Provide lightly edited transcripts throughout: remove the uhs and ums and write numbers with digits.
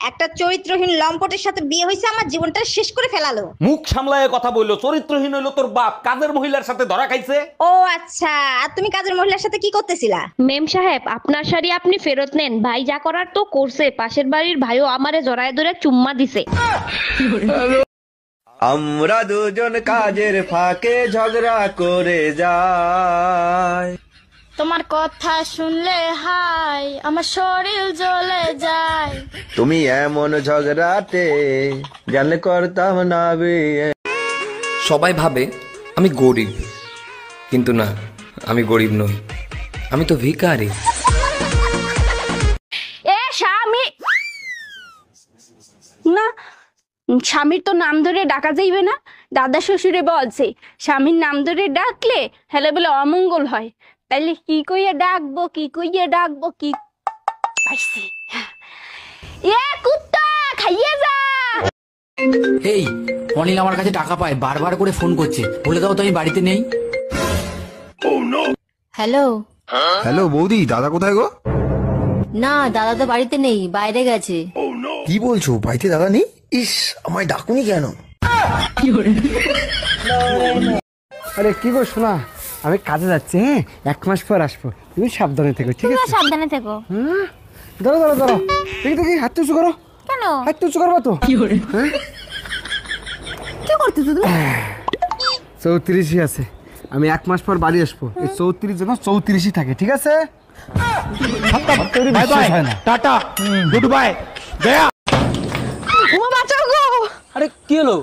একটা চরিত্রহীন লম্পটের সাথে বিয়ে হয়েছে, আমার জীবনটা শেষ করে ফেলালো। মুখ সামলায় কথা বললো, চরিত্রহীন হইলো তোর বাপ, কাজের মহিলার সাথে ধরা খাইছে। ও আচ্ছা, আর তুমি কাজের মহিলার সাথে কি করতেছিলা? মেম সাহেব, আপনার শাড়ি আপনি ফেরত নেন। ভাই যা করার তো করছে, পাশের বাড়ির ভাইও আমারে জড়ায় ধরে চুম্মা দিছে। আমরা দুজন কাজের ফাঁকে ঝগড়া করে যাই। তোমার কথা শুনলে হাই আমার শরীর জ্বলে যায়। তুমি এমন ঝগড়াতে জানলে করতাম না বিয়ে। সবাই ভাবে আমি গরিব, কিন্তু না, আমি গরিব নই, আমি তো ভিখারি। এ স্বামী না, স্বামীর তো নাম ধরে ডাকা যাইবে না। দাদা শ্বশুরে বলছে স্বামীর নাম ধরে ডাকলে হেলে বলে অমঙ্গল হয়। তাইলে কি কইয়া ডাকবো, কি কইয়া ডাকবো, কি পাইছি। এ কুত্তা খাইয়ে যা। এই অনিল আমার কাছে টাকা পায়, বারবার করে ফোন করছে, বলে দাও তো আমি বাড়িতে নেই। হ্যালো হ্যালো বৌদি, দাদা কোথায় গো? না, দাদা তো বাড়িতে নেই, বাইরে গেছে। কি বলছো, বাড়িতে দাদা নেই? ইস, আমায় ডাকুনি কেন? আরে কি গো শোনা, আমি কাজে যাচ্ছি, হ্যাঁ 1 মাস পর আসবো, তুমি সাবধানে থেকো, ঠিক আছে? সাবধানে থেকো। হ্যাঁ, ধরো ধরো ধরো, দেখি দেখি, হাত উঁচু করো। কেন হাত উঁচু করবা তো? হ্যাঁ, কি করতেছো তুমি? 34ই আছে, আমি 1 মাস পর বাড়ি আসবো, এই 34 যেন 34ই থাকে, ঠিক আছে? Bye bye, tata, good bye, Gaya. ওমা বাঁচাও গো। আরে কি হলো?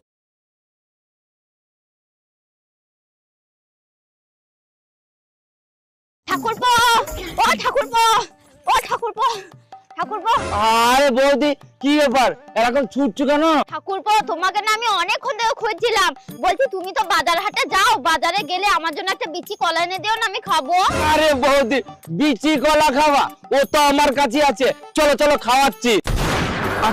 ঠাকুরপো, ও ঠাকুরপো, ও ঠাকুরপো, ঠাকুরপো। আরে বৌদি, কি ব্যাপার এরকম ছুটছো কেন? ঠাকুরপো, তোমাকে না আমি অনেকক্ষণ ধরে খুঁজছিলাম। বলছি তুমি তো বাজার হাটে যাও, বাজারে গেলে আমার জন্য একটা বিচি কলা এনে দিও না, আমি খাবো। আরে বৌদি, বিচি কলা খাওয়া? ও তো আমার কাছে আছে, চলো চলো খাওয়াচ্ছি।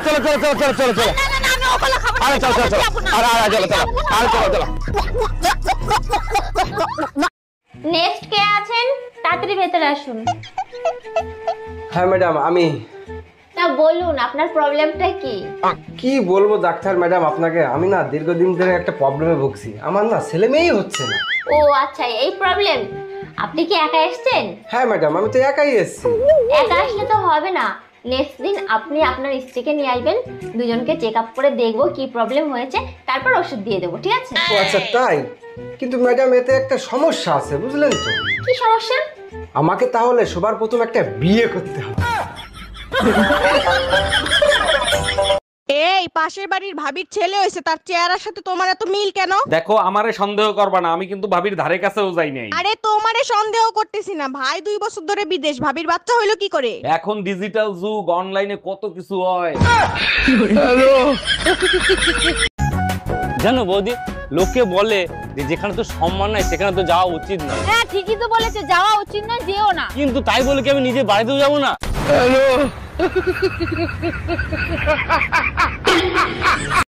চলো চলো চলো চলো চলো চলো। না না না, আমি ও কলা খাবো না। আরে চলো চলো চলো, আরে আরে চলো চলো, আরে চলো চলো। নেক্সট কে আছেন? তাড়াতাড়ি ভেতরে আসুন। হ্যাঁ ম্যাডাম, আমি। তা বলুন আপনার প্রবলেমটা কি? কি বলবো ডাক্তার ম্যাডাম আপনাকে, আমি না দীর্ঘদিন ধরে একটা প্রবলেমে ভুগছি, আমার না ছেলে মেয়েই হচ্ছে না। ও আচ্ছা, এই প্রবলেম। আপনি কি একা এসেছেন? হ্যাঁ ম্যাডাম, আমি তো একাই এসেছি। একা আসলে তো হবে না, নেক্সট দিন আপনি আপনার স্ত্রীকে নিয়ে আসবেন, দুজনকে চেক আপ করে দেখবো কি প্রবলেম হয়েছে, তারপর ওষুধ দিয়ে দেবো, ঠিক আছে? ও আচ্ছা তাই, কিন্তু ম্যাডাম এতে একটা সমস্যা আছে, বুঝলেন তো? কি সমস্যা? আমাকে তাহলে সবার প্রথম একটা বিয়ে করতে হবে। এই পাশের বাড়ির ভাবির ছেলে হয়েছে, তার চেহারার সাথে তোমার এত মিল কেন? দেখো, আমারে সন্দেহ করবা না, আমি কিন্তু ভাবির ধারে কাছেও যাই নাই। আরে তোমারে সন্দেহ করতেছি না, ভাই 2 বছর ধরে বিদেশ, ভাবির বাচ্চা হইলো কি করে? এখন ডিজিটাল যুগ, অনলাইনে কত কিছু হয়। জানো বৌদি, লোকে বলে যে যেখানে তো সম্মান নাই সেখানে তো যাওয়া উচিত না। হ্যাঁ ঠিকই তো বলেছে, যাওয়া উচিত না, যেও না। কিন্তু তাই বলে কি আমি নিজে বাড়িতেও যাবো না?